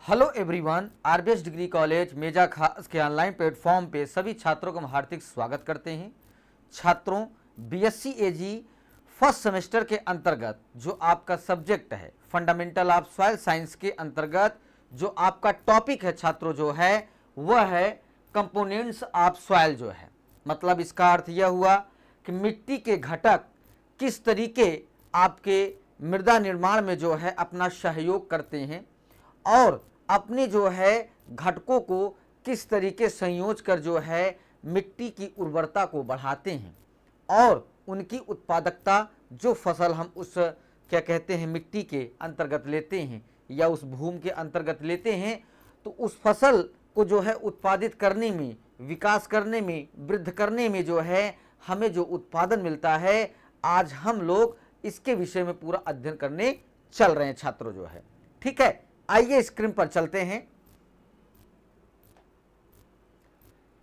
Hello everyone, RBS degree college Meja खास के online platform पे सभी छात्रों का हम हार्दिक स्वागत करते हैं। छात्रों, बीएससी एजी फर्स्ट सेमेस्टर के अंतर्गत जो आपका सब्जेक्ट है फंडामेंटल ऑफ सॉइल साइंस के अंतर्गत जो आपका टॉपिक है छात्रों जो है वह है कंपोनेंट्स ऑफ सॉइल जो है। मतलब इसका अर्थ यह हुआ कि मिट्टी के घटक किस तरीके आपके मृदा निर्माण में जो है अपना सहयोग करते हैं और अपने जो है घटकों को किस तरीके संयोज कर जो है मिट्टी की उर्वरता को बढ़ाते हैं और उनकी उत्पादकता जो फसल हम उस क्या कहते हैं मिट्टी के अंतर्गत लेते हैं या उस भूमि के अंतर्गत लेते हैं तो उस फसल को जो है उत्पादित करने में, विकास करने में, वृद्धि करने में जो है हमें जो उत्पादन मिलता है, आज हम लोग इसके विषय में पूरा अध्ययन करने चल रहे हैं छात्रों जो है। ठीक है, आइए स्क्रीन पर चलते हैं।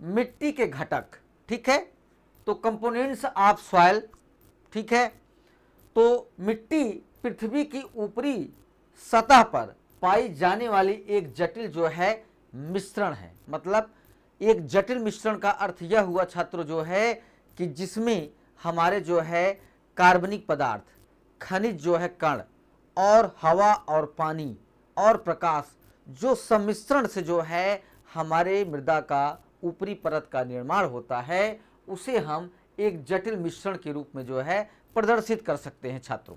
मिट्टी के घटक, ठीक है, तो कंपोनेंट्स ऑफ सॉइल, ठीक है, तो मिट्टी पृथ्वी की ऊपरी सतह पर पाई जाने वाली एक जटिल जो है मिश्रण है। मतलब एक जटिल मिश्रण का अर्थ यह हुआ छात्रों जो है कि जिसमें हमारे जो है कार्बनिक पदार्थ, खनिज जो है कण और हवा और पानी और प्रकाश जो सम्मिश्रण से जो है हमारे मृदा का ऊपरी परत का निर्माण होता है, उसे हम एक जटिल मिश्रण के रूप में जो है प्रदर्शित कर सकते हैं छात्रों।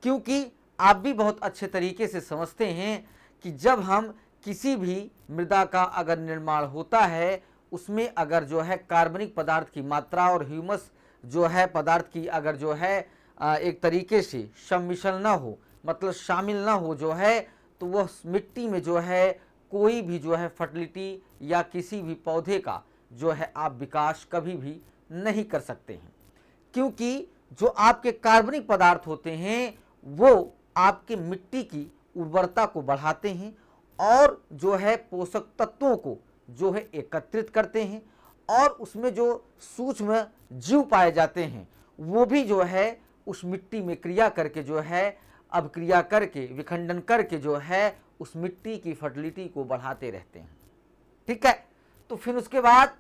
क्योंकि आप भी बहुत अच्छे तरीके से समझते हैं कि जब हम किसी भी मृदा का अगर निर्माण होता है उसमें अगर जो है कार्बनिक पदार्थ की मात्रा और ह्यूमस जो है पदार्थ की अगर जो है एक तरीके से सम्मिश्रण न हो, मतलब शामिल ना हो जो है, तो वह मिट्टी में जो है कोई भी जो है फर्टिलिटी या किसी भी पौधे का जो है आप विकास कभी भी नहीं कर सकते हैं। क्योंकि जो आपके कार्बनिक पदार्थ होते हैं वो आपके मिट्टी की उर्वरता को बढ़ाते हैं और जो है पोषक तत्वों को जो है एकत्रित करते हैं और उसमें जो सूक्ष्म जीव पाए जाते हैं वो भी जो है उस मिट्टी में क्रिया करके जो है अभिक्रिया करके विखंडन करके जो है उस मिट्टी की फर्टिलिटी को बढ़ाते रहते हैं। ठीक है, तो फिर उसके बाद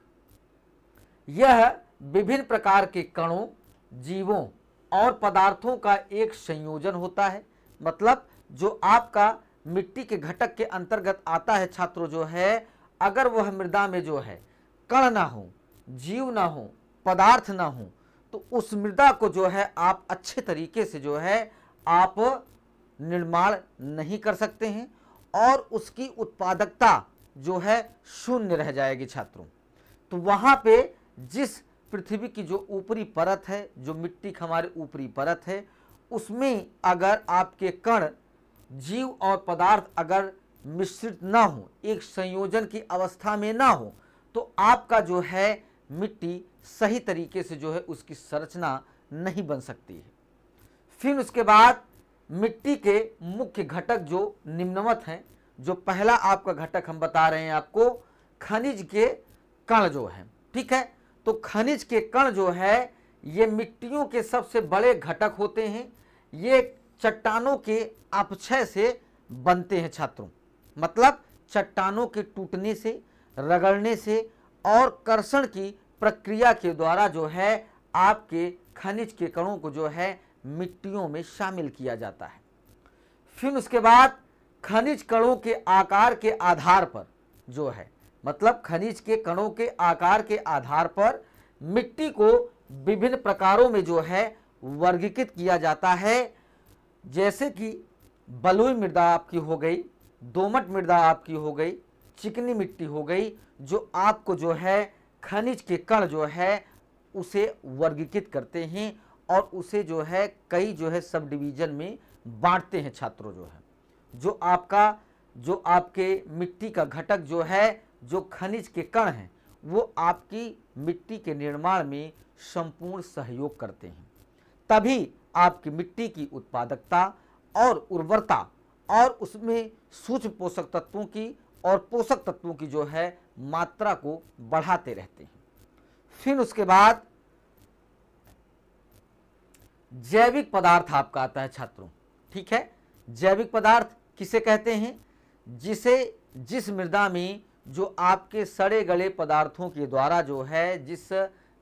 यह विभिन्न प्रकार के कणों, जीवों और पदार्थों का एक संयोजन होता है। मतलब जो आपका मिट्टी के घटक के अंतर्गत आता है छात्रों जो है, अगर वह मृदा में जो है कण ना हो, जीव ना हो, पदार्थ ना हो, तो उस मृदा को जो है आप अच्छे तरीके से जो है आप निर्माण नहीं कर सकते हैं और उसकी उत्पादकता जो है शून्य रह जाएगी छात्रों। तो वहाँ पे जिस पृथ्वी की जो ऊपरी परत है, जो मिट्टी की हमारी ऊपरी परत है, उसमें अगर आपके कण, जीव और पदार्थ अगर मिश्रित ना हो, एक संयोजन की अवस्था में ना हो, तो आपका जो है मिट्टी सही तरीके से जो है उसकी संरचना नहीं बन सकती है। फिर उसके बाद मिट्टी के मुख्य घटक जो निम्नवत हैं। जो पहला आपका घटक हम बता रहे हैं आपको, खनिज के कण जो है। ठीक है, तो खनिज के कण जो है ये मिट्टियों के सबसे बड़े घटक होते हैं। ये चट्टानों के अपक्षय से बनते हैं छात्रों। मतलब चट्टानों के टूटने से, रगड़ने से और कर्षण की प्रक्रिया के द्वारा जो है आपके खनिज के कणों को जो है मिट्टियों में शामिल किया जाता है। फिर उसके बाद खनिज कणों के आकार के आधार पर जो है, मतलब खनिज के कणों के आकार के आधार पर मिट्टी को विभिन्न प्रकारों में जो है वर्गीकृत किया जाता है। जैसे कि बलुई मृदा आपकी हो गई, दोमट मृदा आपकी हो गई, चिकनी मिट्टी हो गई, जो आपको जो है खनिज के कण जो है उसे वर्गीकृत करते हैं और उसे जो है कई जो है सब डिवीजन में बांटते हैं छात्रों जो है। जो आपका जो आपके मिट्टी का घटक जो है, जो खनिज के कण हैं, वो आपकी मिट्टी के निर्माण में संपूर्ण सहयोग करते हैं। तभी आपकी मिट्टी की उत्पादकता और उर्वरता और उसमें सूक्ष्म पोषक तत्वों की और पोषक तत्वों की जो है मात्रा को बढ़ाते रहते हैं। फिर उसके बाद जैविक पदार्थ आपका आता है छात्रों। ठीक है, जैविक पदार्थ किसे कहते हैं? जिस मृदा में जो आपके सड़े गले पदार्थों के द्वारा जो है जिस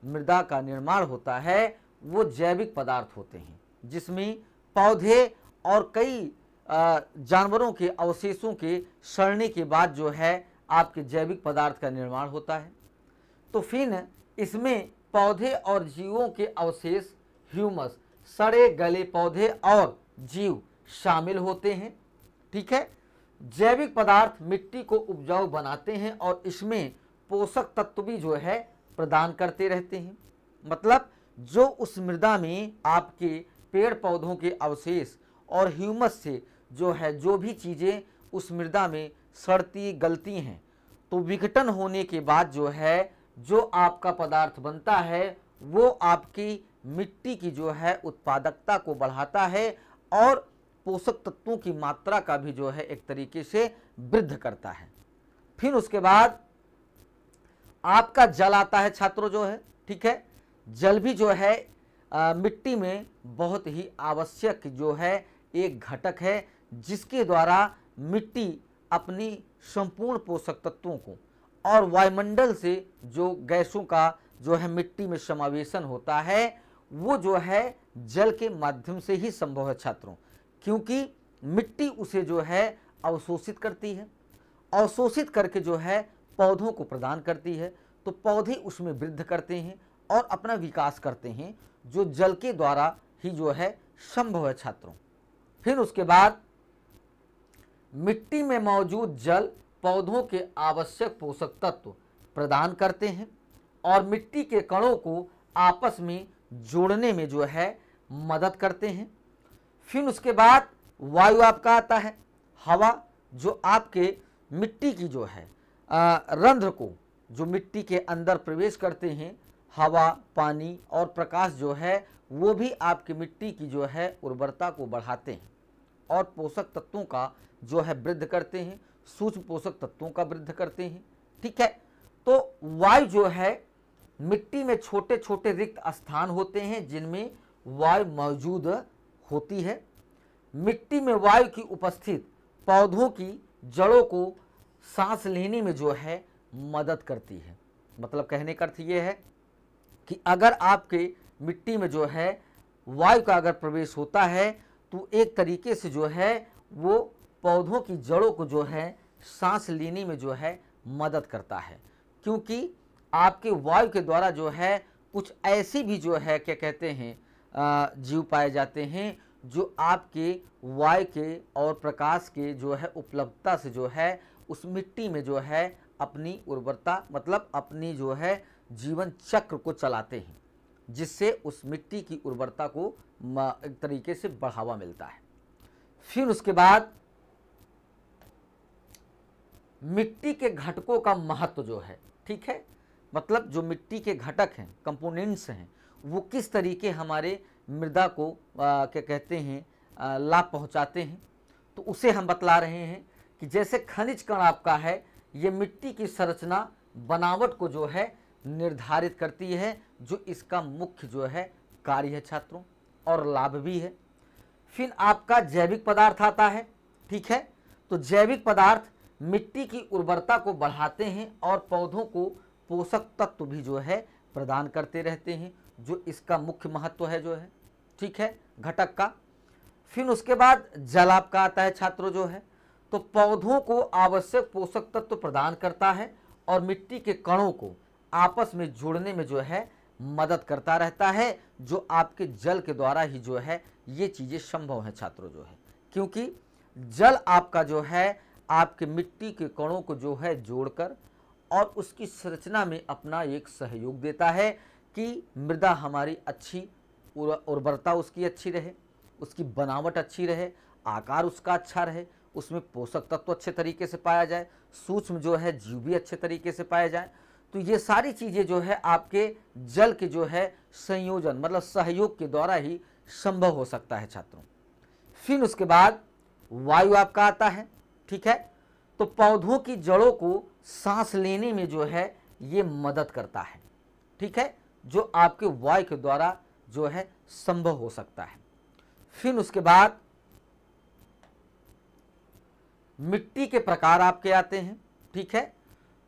मृदा का निर्माण होता है वो जैविक पदार्थ होते हैं, जिसमें पौधे और कई जानवरों के अवशेषों के सड़ने के बाद जो है आपके जैविक पदार्थ का निर्माण होता है। तो फिर इसमें पौधे और जीवों के अवशेष, ह्यूमस, सड़े गले पौधे और जीव शामिल होते हैं। ठीक है, जैविक पदार्थ मिट्टी को उपजाऊ बनाते हैं और इसमें पोषक तत्व भी जो है प्रदान करते रहते हैं। मतलब जो उस मृदा में आपके पेड़ पौधों के अवशेष और ह्यूमस से जो है जो भी चीज़ें उस मृदा में सड़ती गलती हैं, तो विघटन होने के बाद जो है जो आपका पदार्थ बनता है वो आपकी मिट्टी की जो है उत्पादकता को बढ़ाता है और पोषक तत्वों की मात्रा का भी जो है एक तरीके से वृद्धि करता है। फिर उसके बाद आपका जल आता है छात्रों जो है। ठीक है, जल भी जो है मिट्टी में बहुत ही आवश्यक जो है एक घटक है, जिसके द्वारा मिट्टी अपनी संपूर्ण पोषक तत्वों को और वायुमंडल से जो गैसों का जो है मिट्टी में समावेशन होता है वो जो है जल के माध्यम से ही संभव है छात्रों, क्योंकि मिट्टी उसे जो है अवशोषित करती है, अवशोषित करके जो है पौधों को प्रदान करती है, तो पौधे उसमें वृद्धि करते हैं और अपना विकास करते हैं, जो जल के द्वारा ही जो है संभव है छात्रों। फिर उसके बाद मिट्टी में मौजूद जल पौधों के आवश्यक पोषक तत्व प्रदान करते हैं और मिट्टी के कणों को आपस में जोड़ने में जो है मदद करते हैं। फिर उसके बाद वायु आपका आता है, हवा, जो आपके मिट्टी की जो है रंध्र को जो मिट्टी के अंदर प्रवेश करते हैं, हवा, पानी और प्रकाश जो है वो भी आपकी मिट्टी की जो है उर्वरता को बढ़ाते हैं और पोषक तत्वों का जो है वृद्धि करते हैं, सूक्ष्म पोषक तत्वों का वृद्धि करते हैं। ठीक है, तो वायु जो है मिट्टी में छोटे छोटे रिक्त स्थान होते हैं जिनमें वायु मौजूद होती है। मिट्टी में वायु की उपस्थिति पौधों की जड़ों को सांस लेने में जो है मदद करती है। मतलब कहने का अर्थ ये है कि अगर आपके मिट्टी में जो है वायु का अगर प्रवेश होता है तो एक तरीके से जो है वो पौधों की जड़ों को जो है सांस लेने में जो है मदद करता है, क्योंकि आपके वायु के द्वारा जो है कुछ ऐसी भी जो है क्या कहते हैं जीव पाए जाते हैं जो आपके वायु के और प्रकाश के जो है उपलब्धता से जो है उस मिट्टी में जो है अपनी उर्वरता मतलब अपनी जो है जीवन चक्र को चलाते हैं, जिससे उस मिट्टी की उर्वरता को एक तरीके से बढ़ावा मिलता है। फिर उसके बाद मिट्टी के घटकों का महत्व जो है, ठीक है, मतलब जो मिट्टी के घटक हैं, कंपोनेंट्स हैं, वो किस तरीके हमारे मृदा को क्या कहते हैं लाभ पहुंचाते हैं, तो उसे हम बतला रहे हैं कि जैसे खनिज कण आपका है, ये मिट्टी की संरचना बनावट को जो है निर्धारित करती है, जो इसका मुख्य जो है कार्य है छात्रों और लाभ भी है। फिर आपका जैविक पदार्थ आता है। ठीक है, तो जैविक पदार्थ मिट्टी की उर्वरता को बढ़ाते हैं और पौधों को पोषक तत्व भी जो है प्रदान करते रहते हैं, जो इसका मुख्य महत्व है जो है, ठीक है, घटक का। फिर उसके बाद जल आपका आता है छात्रों जो है, तो पौधों को आवश्यक पोषक तत्व प्रदान करता है और मिट्टी के कणों को आपस में जोड़ने में जो है मदद करता रहता है, जो आपके जल के द्वारा ही जो है ये चीज़ें संभव है छात्रों जो है, क्योंकि जल आपका जो है आपके मिट्टी के कणों को जो है जोड़कर और उसकी संरचना में अपना एक सहयोग देता है कि मृदा हमारी अच्छी उर्वरता उसकी अच्छी रहे, उसकी बनावट अच्छी रहे, आकार उसका अच्छा रहे, उसमें पोषक तत्व अच्छे तरीके से पाया जाए, सूक्ष्म जो है जीव भी अच्छे तरीके से पाए जाए। तो ये सारी चीज़ें जो है आपके जल के जो है संयोजन मतलब सहयोग के द्वारा ही संभव हो सकता है छात्रों। फिर उसके बाद वायु आपका आता है। ठीक है, तो पौधों की जड़ों को सांस लेने में जो है ये मदद करता है। ठीक है, जो आपके वायु के द्वारा जो है संभव हो सकता है। फिर उसके बाद मिट्टी के प्रकार आपके आते हैं, ठीक है।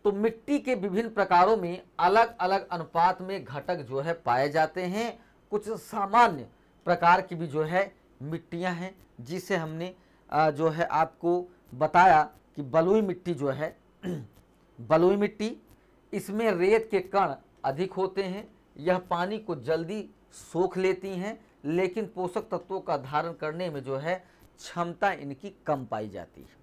तो मिट्टी के विभिन्न प्रकारों में अलग अलग अनुपात में घटक जो है पाए जाते हैं। कुछ सामान्य प्रकार की भी जो है मिट्टियां हैं, जिसे हमने जो है आपको बताया कि बलुई मिट्टी जो है बलुई मिट्टी, इसमें रेत के कण अधिक होते हैं। यह पानी को जल्दी सोख लेती हैं, लेकिन पोषक तत्वों का धारण करने में जो है क्षमता इनकी कम पाई जाती है,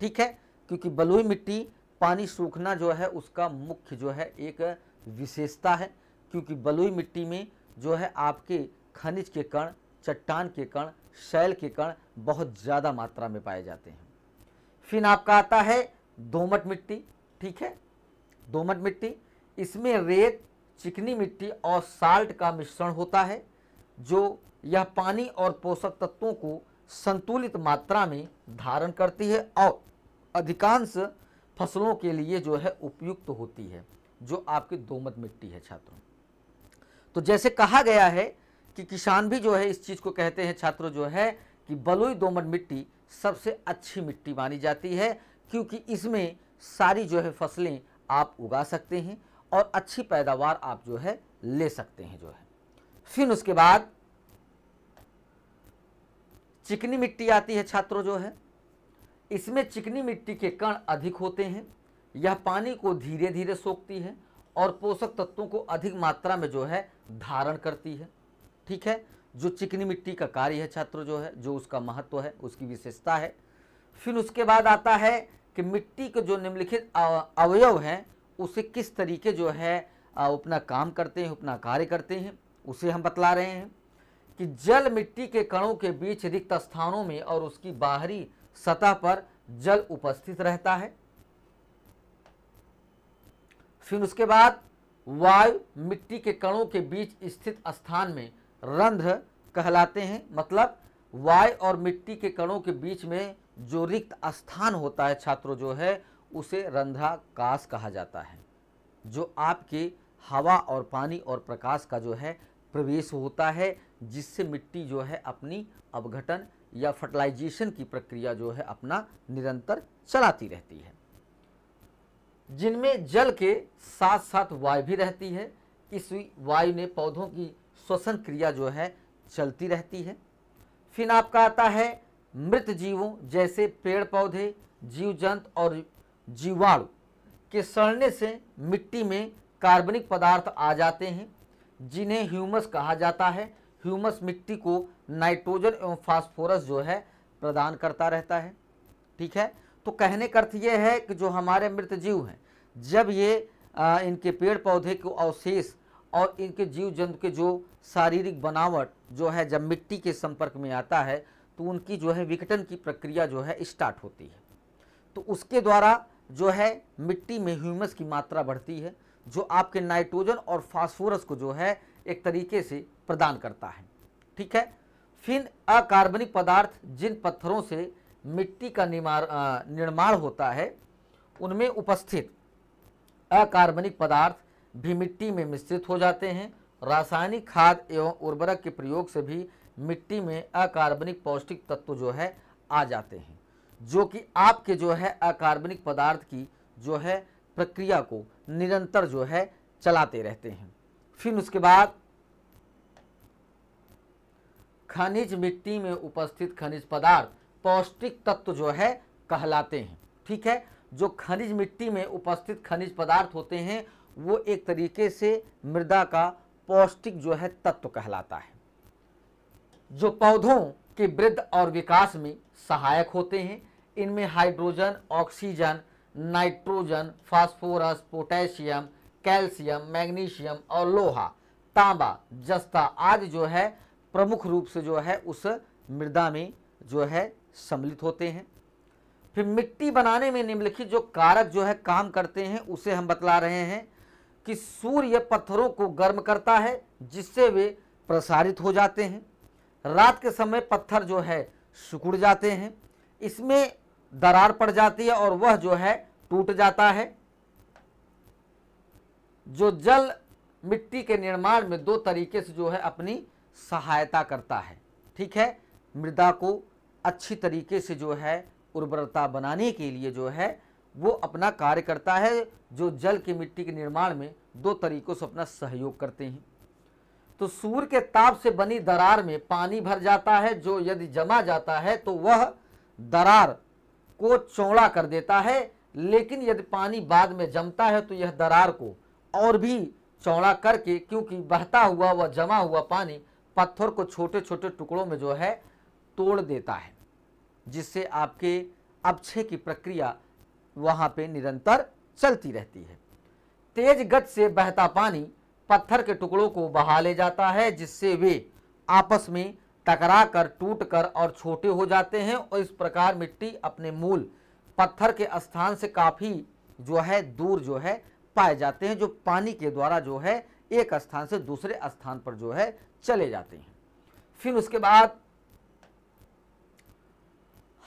ठीक है। क्योंकि बलुई मिट्टी पानी सूखना जो है उसका मुख्य जो है एक विशेषता है, क्योंकि बलुई मिट्टी में जो है आपके खनिज के कण, चट्टान के कण, शैल के कण बहुत ज़्यादा मात्रा में पाए जाते हैं। फिर आपका आता है दोमट मिट्टी, ठीक है। दोमट मिट्टी, इसमें रेत, चिकनी मिट्टी और साल्ट का मिश्रण होता है, जो यह पानी और पोषक तत्वों को संतुलित मात्रा में धारण करती है और अधिकांश फसलों के लिए जो है उपयुक्त होती है, जो आपकी दोमट मिट्टी है छात्रों। तो जैसे कहा गया है कि किसान भी जो है इस चीज़ को कहते हैं छात्रों जो है कि बलुई दोमट मिट्टी सबसे अच्छी मिट्टी मानी जाती है, क्योंकि इसमें सारी जो है फसलें आप उगा सकते हैं और अच्छी पैदावार आप जो है ले सकते हैं जो है। फिर उसके बाद चिकनी मिट्टी आती है छात्रों जो है। इसमें चिकनी मिट्टी के कण अधिक होते हैं। यह पानी को धीरे धीरे सोखती है और पोषक तत्वों को अधिक मात्रा में जो है धारण करती है, ठीक है। जो चिकनी मिट्टी का कार्य है छात्रों जो है, जो उसका महत्व है, उसकी विशेषता है। फिर उसके बाद आता है कि मिट्टी के जो निम्नलिखित अवयव हैं उसे किस तरीके जो है अपना काम करते हैं, अपना कार्य करते हैं, उसे हम बतला रहे हैं कि जल मिट्टी के कणों के बीच रिक्त स्थानों में और उसकी बाहरी सतह पर जल उपस्थित रहता है। फिर उसके बाद वायु मिट्टी के कणों के बीच स्थित स्थान में रंध्र कहलाते हैं। मतलब वायु और मिट्टी के कणों के बीच में जो रिक्त स्थान होता है छात्रों जो है उसे रंध्राकाश कहा जाता है, जो आपके हवा और पानी और प्रकाश का जो है प्रवेश होता है, जिससे मिट्टी जो है अपनी अपघटन या फर्टिलाइजेशन की प्रक्रिया जो है अपना निरंतर चलाती रहती है, जिनमें जल के साथ साथ वायु भी रहती है। इस वायु ने पौधों की श्वसन क्रिया जो है चलती रहती है। फिर आपका आता है मृत जीवों जैसे पेड़ पौधे, जीव जंतु और जीवाणु के सड़ने से मिट्टी में कार्बनिक पदार्थ आ जाते हैं, जिन्हें ह्यूमस कहा जाता है। ह्यूमस मिट्टी को नाइट्रोजन एवं फास्फोरस जो है प्रदान करता रहता है, ठीक है। तो कहने का अर्थ ये है कि जो हमारे मृत जीव हैं, जब ये इनके पेड़ पौधे के अवशेष और इनके जीव जंतु के जो शारीरिक बनावट जो है जब मिट्टी के संपर्क में आता है तो उनकी जो है विघटन की प्रक्रिया जो है स्टार्ट होती है। तो उसके द्वारा जो है मिट्टी में ह्यूमस की मात्रा बढ़ती है, जो आपके नाइट्रोजन और फास्फोरस को जो है एक तरीके से प्रदान करता है, ठीक है। फिर अकार्बनिक पदार्थ जिन पत्थरों से मिट्टी का निर्माण होता है उनमें उपस्थित अकार्बनिक पदार्थ भी मिट्टी में मिश्रित हो जाते हैं। रासायनिक खाद एवं उर्वरक के प्रयोग से भी मिट्टी में अकार्बनिक पौष्टिक तत्व जो है आ जाते हैं, जो कि आपके जो है अकार्बनिक पदार्थ की जो है प्रक्रिया को निरंतर जो है चलाते रहते हैं। फिर उसके बाद खनिज मिट्टी में उपस्थित खनिज पदार्थ पौष्टिक तत्व जो है कहलाते हैं, ठीक है। जो खनिज मिट्टी में उपस्थित खनिज पदार्थ होते हैं वो एक तरीके से मृदा का पौष्टिक जो है तत्व कहलाता है, जो पौधों के वृद्धि और विकास में सहायक होते हैं। इनमें hydrogen, oxygen, nitrogen, phosphorus, potassium, calcium, magnesium और लोहा, तांबा, जस्ता आदि जो है प्रमुख रूप से जो है उस मृदा में जो है सम्मिलित होते हैं। फिर मिट्टी बनाने में निम्नलिखित जो कारक जो है काम करते हैं उसे हम बतला रहे हैं कि सूर्य पत्थरों को गर्म करता है, जिससे वे प्रसारित हो जाते हैं। रात के समय पत्थर जो है सिकुड़ जाते हैं, इसमें दरार पड़ जाती है और वह जो है टूट जाता है। जो जल मिट्टी के निर्माण में दो तरीके से जो है अपनी सहायता करता है, ठीक है। मृदा को अच्छी तरीके से जो है उर्वरता बनाने के लिए जो है वो अपना कार्य करता है, जो जल की मिट्टी के निर्माण में दो तरीकों से अपना सहयोग करते हैं। तो सूर्य के ताप से बनी दरार में पानी भर जाता है, जो यदि जमा जाता है तो वह दरार को चौड़ा कर देता है, लेकिन यदि पानी बाद में जमता है तो यह दरार को और भी चौड़ा करके, क्योंकि बहता हुआ व जमा हुआ पानी पत्थर को छोटे छोटे टुकड़ों में जो है तोड़ देता है, जिससे आपके अपक्षय की प्रक्रिया वहां पे निरंतर चलती रहती है। तेज गति से बहता पानी पत्थर के टुकड़ों को बहा ले जाता है, जिससे वे आपस में टकराकर टूटकर और छोटे हो जाते हैं, और इस प्रकार मिट्टी अपने मूल पत्थर के स्थान से काफी जो है दूर जो है पाए जाते हैं, जो पानी के द्वारा जो है एक स्थान से दूसरे स्थान पर जो है चले जाते हैं। फिर उसके बाद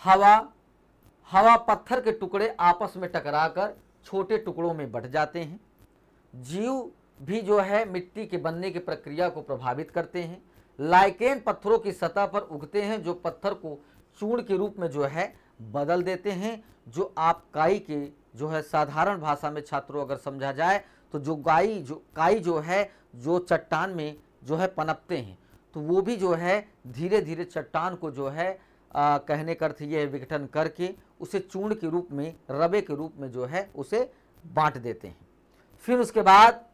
हवा पत्थर के टुकड़े आपस में टकराकर छोटे टुकड़ों में बंट जाते हैं। जीव भी जो है मिट्टी के बनने की प्रक्रिया को प्रभावित करते हैं। लाइकेन पत्थरों की सतह पर उगते हैं, जो पत्थर को चूर्ण के रूप में जो है बदल देते हैं, जो आप काई के जो है साधारण भाषा में छात्रों अगर समझा जाए तो जो काई जो है जो चट्टान में जो है पनपते हैं, तो वो भी जो है धीरे धीरे चट्टान को जो है कहने का अर्थ ये विघटन करके उसे चूर्ण के रूप में, रवे के रूप में जो है उसे बांट देते हैं। फिर उसके बाद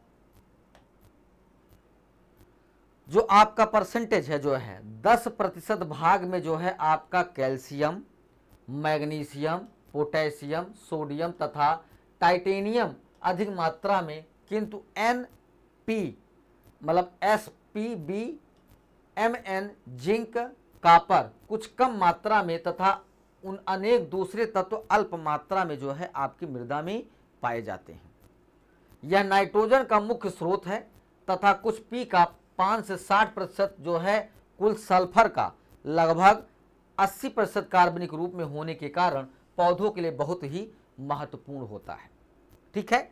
जो आपका परसेंटेज है जो है 10% भाग में जो है आपका कैल्शियम, मैग्नीशियम, पोटेशियम, सोडियम तथा टाइटेनियम अधिक मात्रा में, किंतु NP मतलब SPB, Mn, जिंक, कॉपर कुछ कम मात्रा में तथा उन अनेक दूसरे तत्व अल्प मात्रा में जो है आपकी मृदा में पाए जाते हैं। यह नाइट्रोजन का मुख्य स्रोत है तथा कुछ P का 5 से 60% जो है कुल सल्फर का लगभग 80% कार्बनिक रूप में होने के कारण पौधों के लिए बहुत ही महत्वपूर्ण होता है। ठीक है।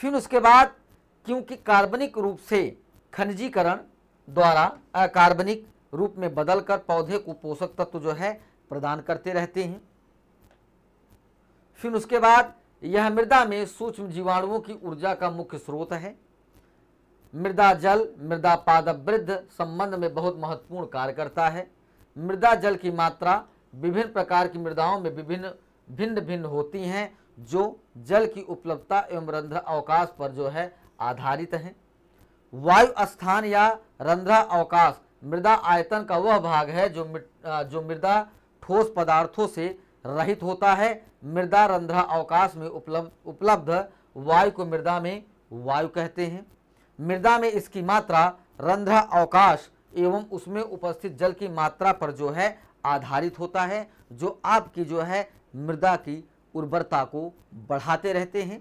फिर उसके बाद क्योंकि कार्बनिक रूप से खनिजीकरण द्वारा अकार्बनिक रूप में बदलकर पौधे को पोषक तत्व जो है प्रदान करते रहते हैं। फिर उसके बाद यह मृदा में सूक्ष्म जीवाणुओं की ऊर्जा का मुख्य स्रोत है। मृदा जल मृदा पादप वृद्ध संबंध में बहुत महत्वपूर्ण कार्य करता है। मृदा जल की मात्रा विभिन्न प्रकार की मृदाओं में भिन्न भिन्न होती हैं, जो जल की उपलब्धता एवं रंध्र अवकाश पर जो है आधारित है। वायु स्थान या रंध्र अवकाश मृदा आयतन का वह भाग है जो मृदा ठोस पदार्थों से रहित होता है। मृदा रंध्र अवकाश में उपलब्ध वायु को मृदा में वायु कहते हैं। मृदा में इसकी मात्रा रंध्र अवकाश एवं उसमें उपस्थित जल की मात्रा पर जो है आधारित होता है, जो आपकी जो है मृदा की उर्वरता को बढ़ाते रहते हैं।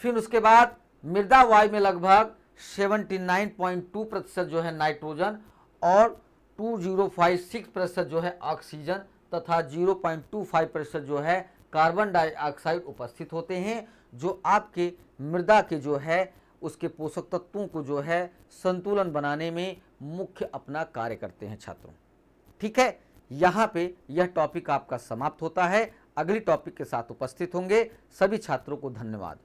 फिर उसके बाद मृदा वायु में लगभग 79.2% जो है नाइट्रोजन और 2056% जो है ऑक्सीजन तथा 0.25% जो है कार्बन डाइऑक्साइड उपस्थित होते हैं, जो आपके मृदा के जो है उसके पोषक तत्वों को जो है संतुलन बनाने में मुख्य अपना कार्य करते हैं छात्रों। ठीक है, यहाँ पे यह टॉपिक आपका समाप्त होता है। अगली टॉपिक के साथ उपस्थित होंगे। सभी छात्रों को धन्यवाद।